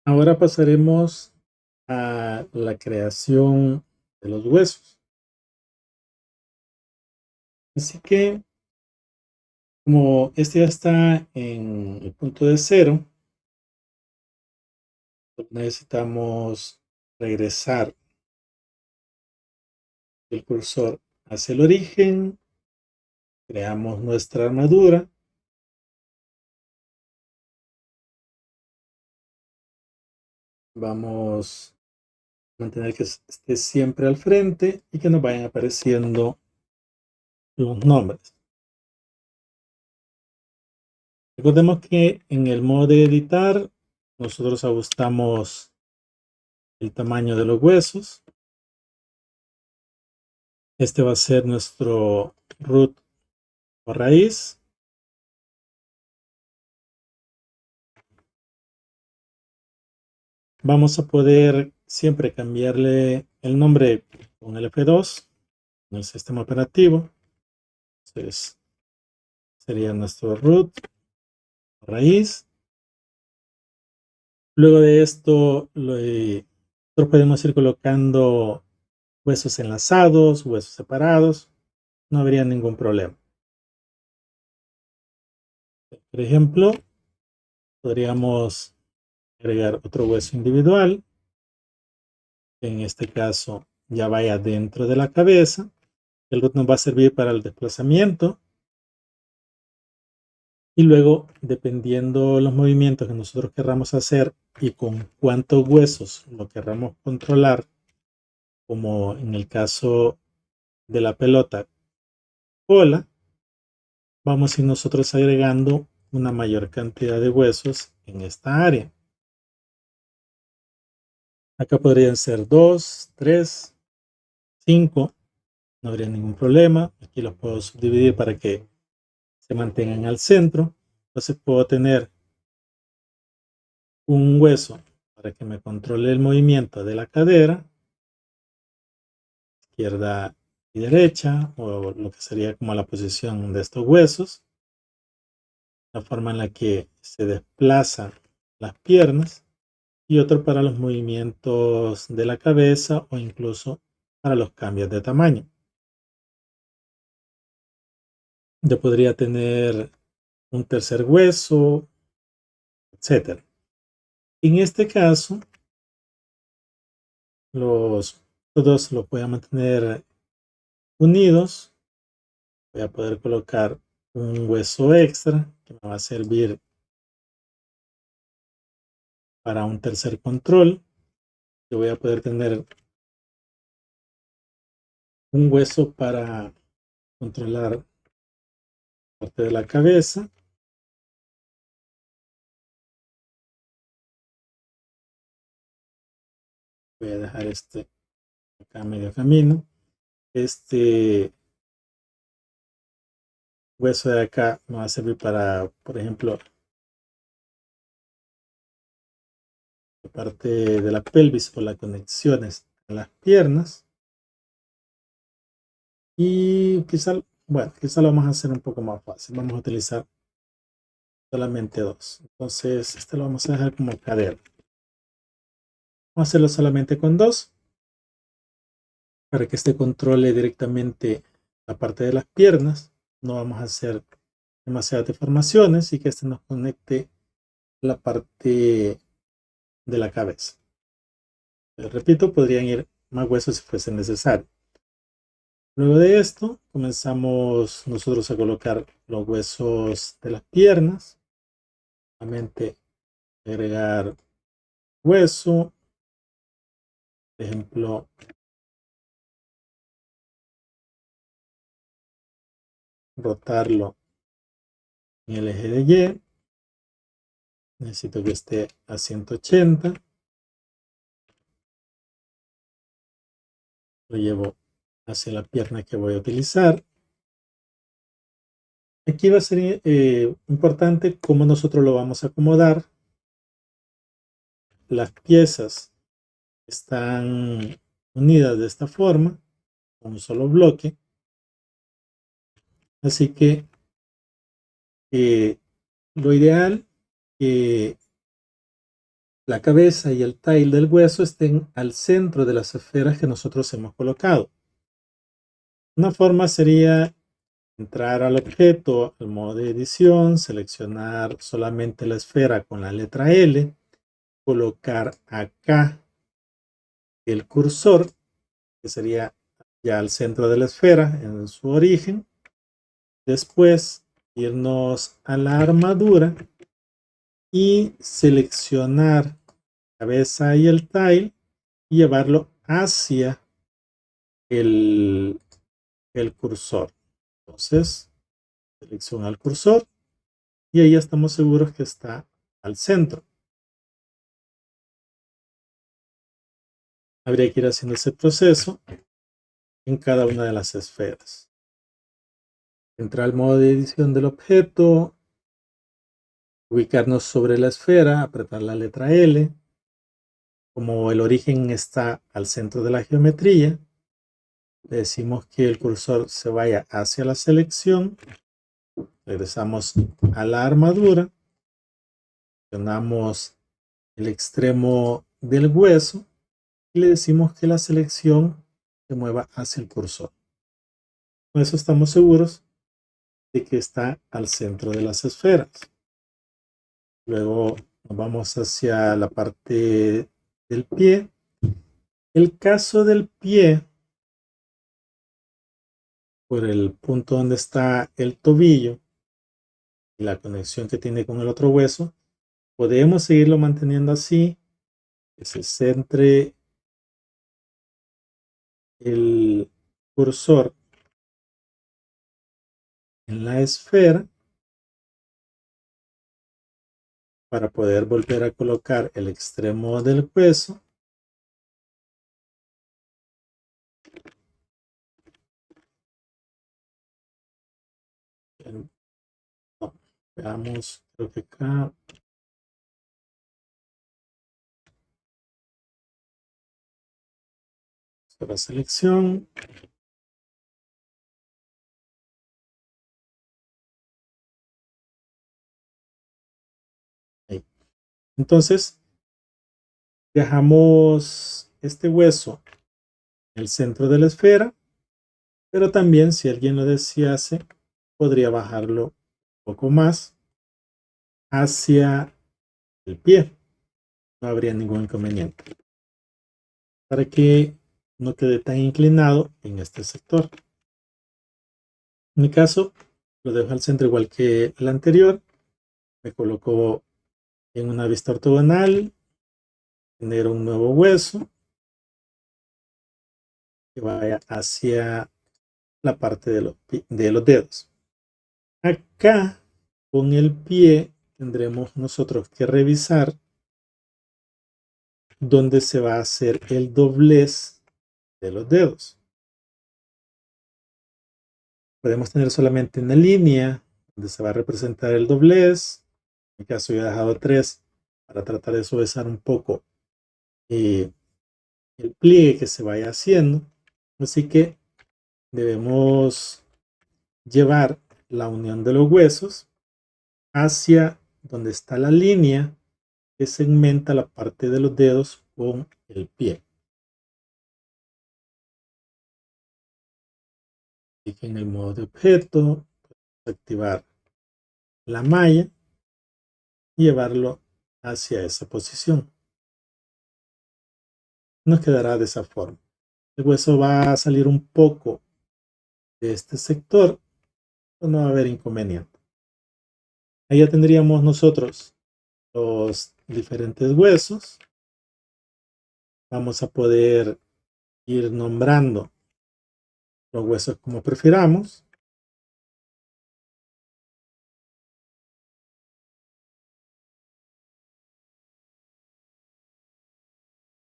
Ahora pasaremos a la creación de los huesos. Así que, como este ya está en el punto de cero, necesitamos regresar el cursor hacia el origen, creamos nuestra armadura, vamos a mantener que esté siempre al frente y que nos vayan apareciendo los nombres. Recordemos que en el modo de editar, nosotros ajustamos el tamaño de los huesos. Este va a ser nuestro root o raíz. Vamos a poder siempre cambiarle el nombre con el F2 en el sistema operativo. Entonces sería nuestro root o raíz. Luego de esto, nosotros podemos ir colocando huesos enlazados, huesos separados. No habría ningún problema. Por ejemplo, podríamos agregar otro hueso individual. En este caso, ya vaya dentro de la cabeza. El root nos va a servir para el desplazamiento. Y luego, dependiendo los movimientos que nosotros querramos hacer y con cuántos huesos lo querramos controlar, como en el caso de la pelota cola, vamos a ir nosotros agregando una mayor cantidad de huesos en esta área. Acá podrían ser 2, 3, 5, no habría ningún problema. Aquí los puedo subdividir para que se mantengan al centro. Entonces puedo tener un hueso para que me controle el movimiento de la cadera, izquierda y derecha, o lo que sería como la posición de estos huesos, la forma en la que se desplazan las piernas, y otro para los movimientos de la cabeza o incluso para los cambios de tamaño. Yo podría tener un tercer hueso, etcétera. En este caso, todos los voy a mantener unidos. Voy a poder colocar un hueso extra que me va a servir para un tercer control. Yo voy a poder tener un hueso para controlar parte de la cabeza. Voy a dejar este acá a medio camino. Este hueso de acá me va a servir para, por ejemplo, la parte de la pelvis o las conexiones a las piernas. Y quizá, bueno, quizá lo vamos a hacer un poco más fácil. Vamos a utilizar solamente dos. Entonces, este lo vamos a dejar como cadera. Vamos a hacerlo solamente con dos para que este controle directamente la parte de las piernas. No vamos a hacer demasiadas deformaciones y que este nos conecte la parte de la cabeza. Repito, podrían ir más huesos si fuese necesario. Luego de esto, comenzamos nosotros a colocar los huesos de las piernas. Nuevamente, agregar hueso. Por ejemplo, rotarlo en el eje de Y. Necesito que esté a 180. Lo llevo hacia la pierna que voy a utilizar. Aquí va a ser importante cómo nosotros lo vamos a acomodar. Las piezas están unidas de esta forma, con un solo bloque. Así que lo ideal la cabeza y el tail del hueso estén al centro de las esferas que nosotros hemos colocado. Una forma sería entrar al objeto, al modo de edición, seleccionar solamente la esfera con la letra L, colocar acá el cursor, que sería ya al centro de la esfera en su origen. Después irnos a la armadura y seleccionar la cabeza y el tail y llevarlo hacia el cursor. Entonces, selecciona el cursor y ahí estamos seguros que está al centro. Habría que ir haciendo ese proceso en cada una de las esferas. Entrar al modo de edición del objeto, ubicarnos sobre la esfera, apretar la letra L. Como el origen está al centro de la geometría, le decimos que el cursor se vaya hacia la selección. Regresamos a la armadura, seleccionamos el extremo del hueso y le decimos que la selección se mueva hacia el cursor. Con eso estamos seguros de que está al centro de las esferas. Luego nos vamos hacia la parte del pie. El caso del pie, por el punto donde está el tobillo y la conexión que tiene con el otro hueso, podemos seguirlo manteniendo así, que se centre el cursor en la esfera para poder volver a colocar el extremo del hueso. No, veamos, creo que acá. La selección. Ahí. Entonces, dejamos este hueso en el centro de la esfera, pero también si alguien lo desease, podría bajarlo un poco más hacia el pie. No habría ningún inconveniente, para que no quede tan inclinado en este sector. En mi caso, lo dejo al centro igual que el anterior. Me coloco en una vista ortogonal, genero un nuevo hueso que vaya hacia la parte de los dedos. Acá, con el pie, tendremos nosotros que revisar dónde se va a hacer el doblez de los dedos. Podemos tener solamente una línea donde se va a representar el doblez. En mi caso yo he dejado 3 para tratar de suavizar un poco el pliegue que se vaya haciendo. Así que debemos llevar la unión de los huesos hacia donde está la línea que segmenta la parte de los dedos con el pie. Así que en el modo de objeto, activar la malla y llevarlo hacia esa posición. Nos quedará de esa forma. El hueso va a salir un poco de este sector, pero no va a haber inconveniente. Ahí ya tendríamos nosotros los diferentes huesos. Vamos a poder ir nombrando los huesos como prefiramos.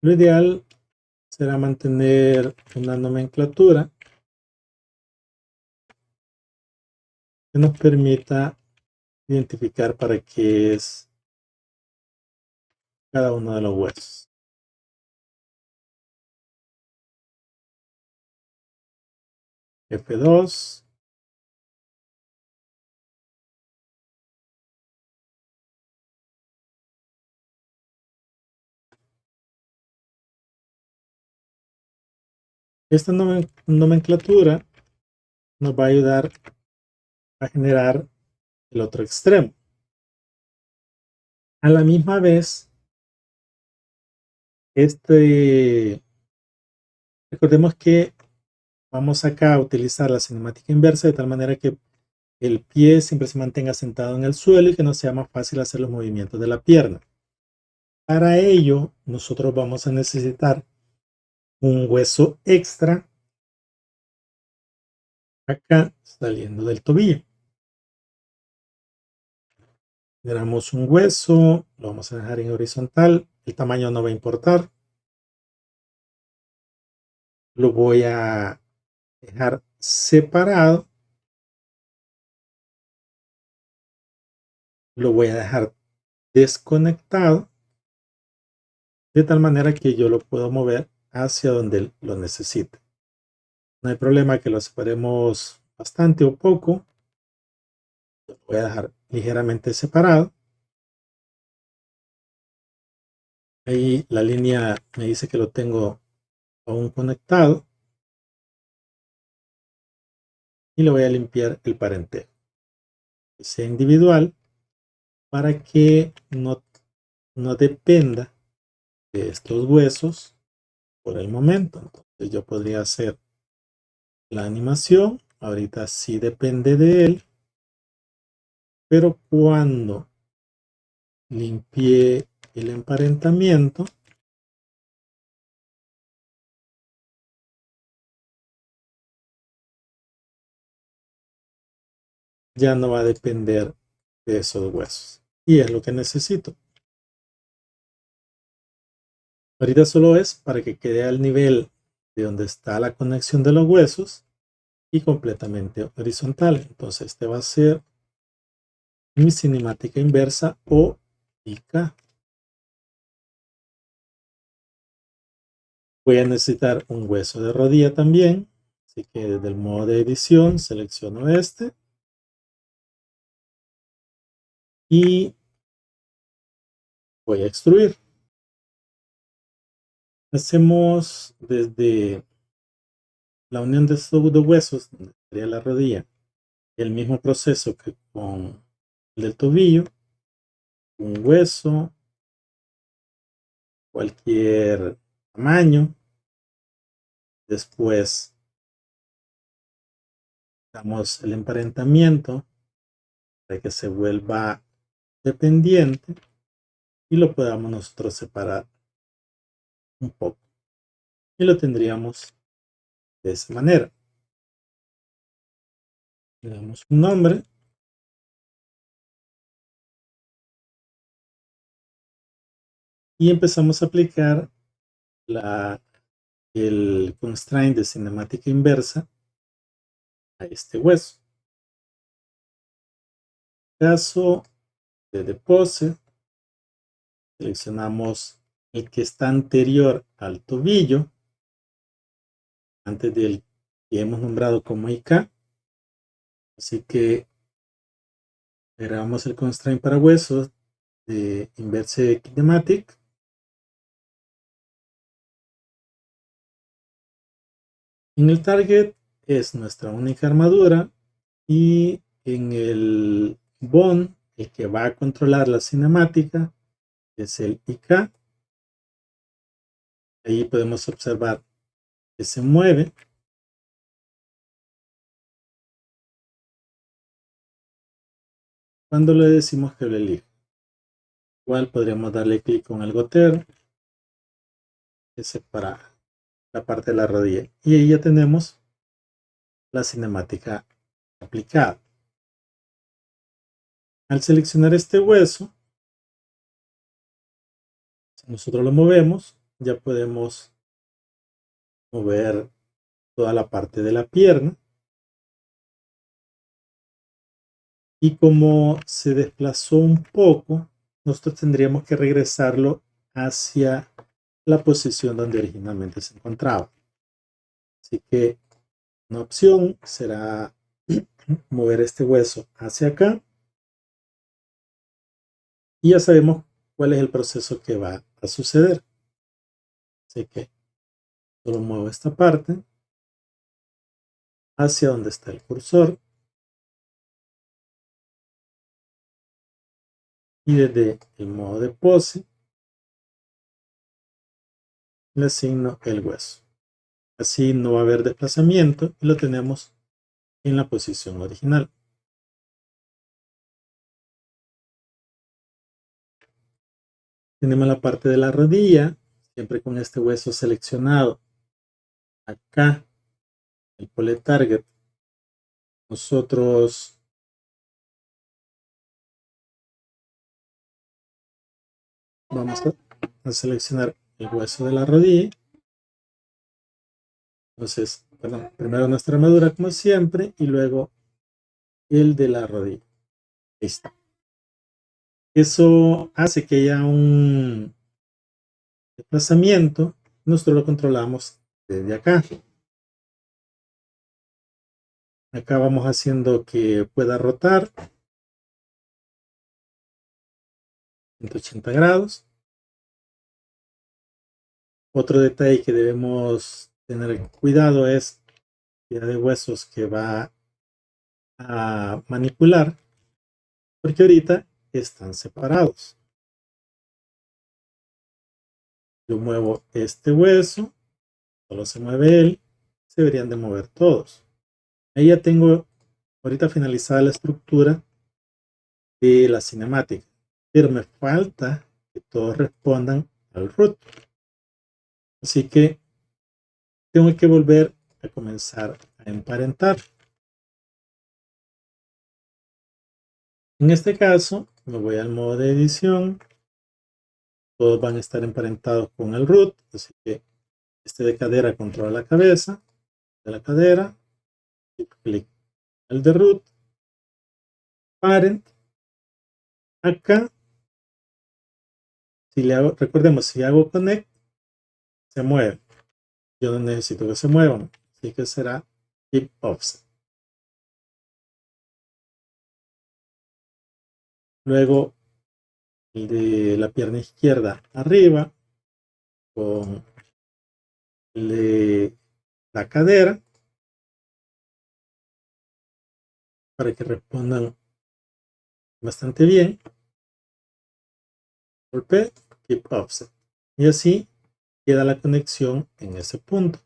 Lo ideal será mantener una nomenclatura que nos permita identificar para qué es cada uno de los huesos. F2, Esta nomenclatura nos va a ayudar a generar el otro extremo. A la misma vez, recordemos que vamos acá a utilizar la cinemática inversa de tal manera que el pie siempre se mantenga sentado en el suelo y que no sea más fácil hacer los movimientos de la pierna. Para ello, nosotros vamos a necesitar un hueso extra acá saliendo del tobillo. Generamos un hueso, lo vamos a dejar en horizontal, el tamaño no va a importar. Lo voy a dejar separado. Lo voy a dejar desconectado de tal manera que yo lo puedo mover hacia donde lo necesite. No hay problema que lo separemos bastante o poco. Lo voy a dejar ligeramente separado. Ahí la línea me dice que lo tengo aún conectado. Y le voy a limpiar el parentesco. Que sea individual para que no dependa de estos huesos por el momento. Entonces yo podría hacer la animación. Ahorita sí depende de él. Pero cuando limpié el emparentamiento, ya no va a depender de esos huesos. Y es lo que necesito. Ahorita solo es para que quede al nivel de donde está la conexión de los huesos y completamente horizontal. Entonces este va a ser mi cinemática inversa o IK. Voy a necesitar un hueso de rodilla también. Así que desde el modo de edición selecciono este. Y voy a extruir. Hacemos desde la unión de estos dos huesos, donde estaría la rodilla, el mismo proceso que con el del tobillo. Un hueso, cualquier tamaño. Después damos el emparentamiento para que se vuelva dependiente y lo podamos nosotros separar un poco. Y lo tendríamos de esa manera. Le damos un nombre. Y empezamos a aplicar el constraint de cinemática inversa a este hueso. Caso de deposit, seleccionamos el que está anterior al tobillo, antes del que hemos nombrado como IK. Así que agregamos el constraint para huesos de Inverse Kinematic. En el target es nuestra única armadura y en el bond, el que va a controlar la cinemática, es el IK. Ahí podemos observar que se mueve. Cuando le decimos que lo elija. Igual podríamos darle clic con el gotero. Ese para la parte de la rodilla. Y ahí ya tenemos la cinemática aplicada. Al seleccionar este hueso, si nosotros lo movemos, ya podemos mover toda la parte de la pierna. Y como se desplazó un poco, nosotros tendríamos que regresarlo hacia la posición donde originalmente se encontraba. Así que una opción será mover este hueso hacia acá. Y ya sabemos cuál es el proceso que va a suceder. Así que solo muevo esta parte. hacia donde está el cursor y desde el modo de pose le asigno el hueso. Así no va a haber desplazamiento y lo tenemos en la posición original. Tenemos la parte de la rodilla, siempre con este hueso seleccionado. Acá, el pole target, nosotros vamos a seleccionar el hueso de la rodilla. Entonces, perdón, primero nuestra armadura como siempre y luego el de la rodilla. Ahí está. Eso hace que haya un desplazamiento. Nosotros lo controlamos desde acá. Acá vamos haciendo que pueda rotar 180 grados. Otro detalle que debemos tener cuidado es la cantidad de huesos que va a manipular, porque ahorita están separados. Yo muevo este hueso, solo se mueve él, se deberían de mover todos. Ahí ya tengo ahorita finalizada la estructura de la cinemática, pero me falta que todos respondan al root. Así que tengo que volver a comenzar a emparentar. En este caso, me voy al modo de edición. Todos van a estar emparentados con el root, así que este de cadera controla la cabeza de la cadera, y clic el de root, parent. Acá, si le hago, recordemos, si hago connect, se mueve. Yo no necesito que se muevan, así que será keep offset. Luego, el de la pierna izquierda arriba, con el de la cadera, para que respondan bastante bien. Golpe, keep offset. Y así queda la conexión en ese punto.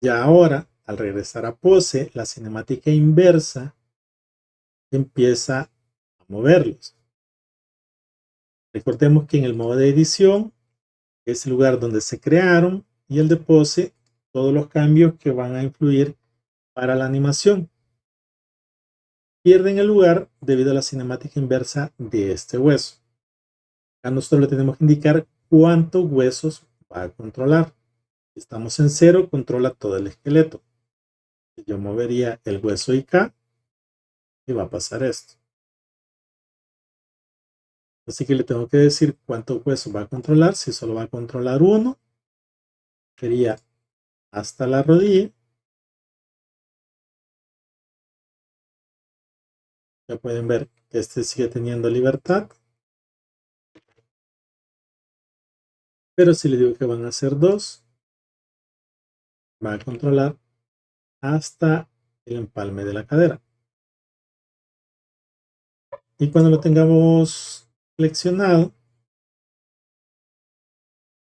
Ya ahora, al regresar a pose, la cinemática inversa empieza a moverlos. Recordemos que en el modo de edición es el lugar donde se crearon y el de pose, todos los cambios que van a influir para la animación. Pierden el lugar debido a la cinemática inversa de este hueso. A nosotros le tenemos que indicar cuántos huesos va a controlar. Si estamos en 0, controla todo el esqueleto. Yo movería el hueso IK y va a pasar esto. Así que le tengo que decir cuántos huesos va a controlar. Si solo va a controlar uno, sería hasta la rodilla. Ya pueden ver que este sigue teniendo libertad. Pero si le digo que van a ser dos, va a controlar hasta el empalme de la cadera. Y cuando lo tengamos flexionado,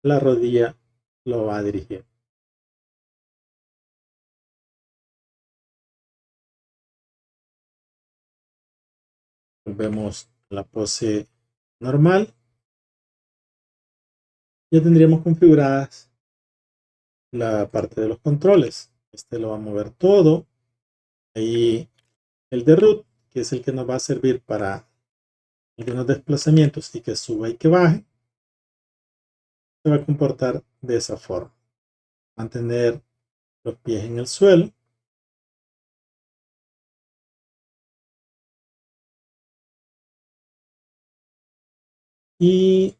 la rodilla lo va a dirigir. Volvemos a la pose normal. Ya tendríamos configuradas la parte de los controles. Este lo va a mover todo. Ahí el de root, que es el que nos va a servir para algunos desplazamientos y que suba y que baje, se va a comportar de esa forma. Mantener los pies en el suelo. Y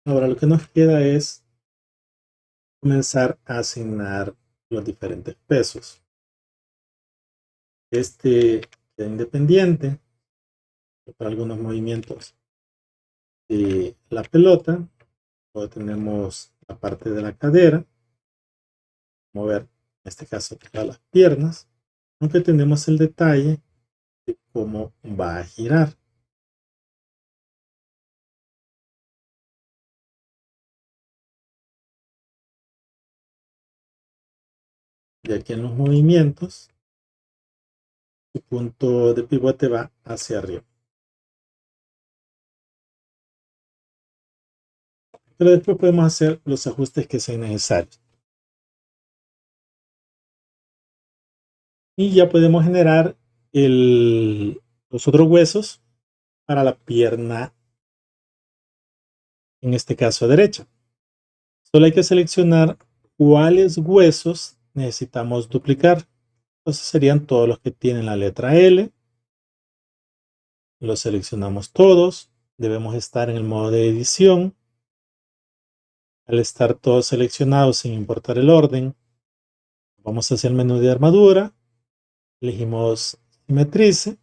ahora lo que nos queda es comenzar a asignar los diferentes pesos. Este queda independiente para algunos movimientos de la pelota. Luego tenemos la parte de la cadera, mover en este caso para las piernas, aunque tenemos el detalle de cómo va a girar. Y aquí en los movimientos, su punto de pivote va hacia arriba. Pero después podemos hacer los ajustes que sean necesarios. Y ya podemos generar los otros huesos para la pierna, en este caso derecha. Solo hay que seleccionar cuáles huesos necesitamos duplicar. Entonces serían todos los que tienen la letra L. Los seleccionamos todos. Debemos estar en el modo de edición. Al estar todos seleccionados sin importar el orden, vamos hacia el menú de armadura. Elegimos simetrice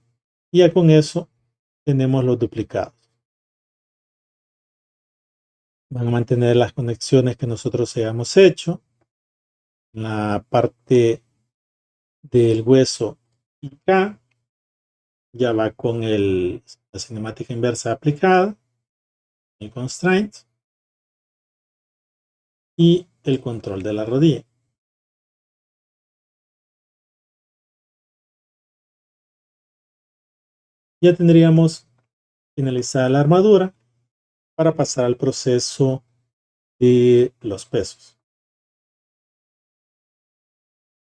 y ya con eso tenemos los duplicados. Van a mantener las conexiones que nosotros hayamos hecho. La parte del hueso IK ya va con la cinemática inversa aplicada, el constraint y el control de la rodilla. Ya tendríamos finalizada la armadura para pasar al proceso de los pesos.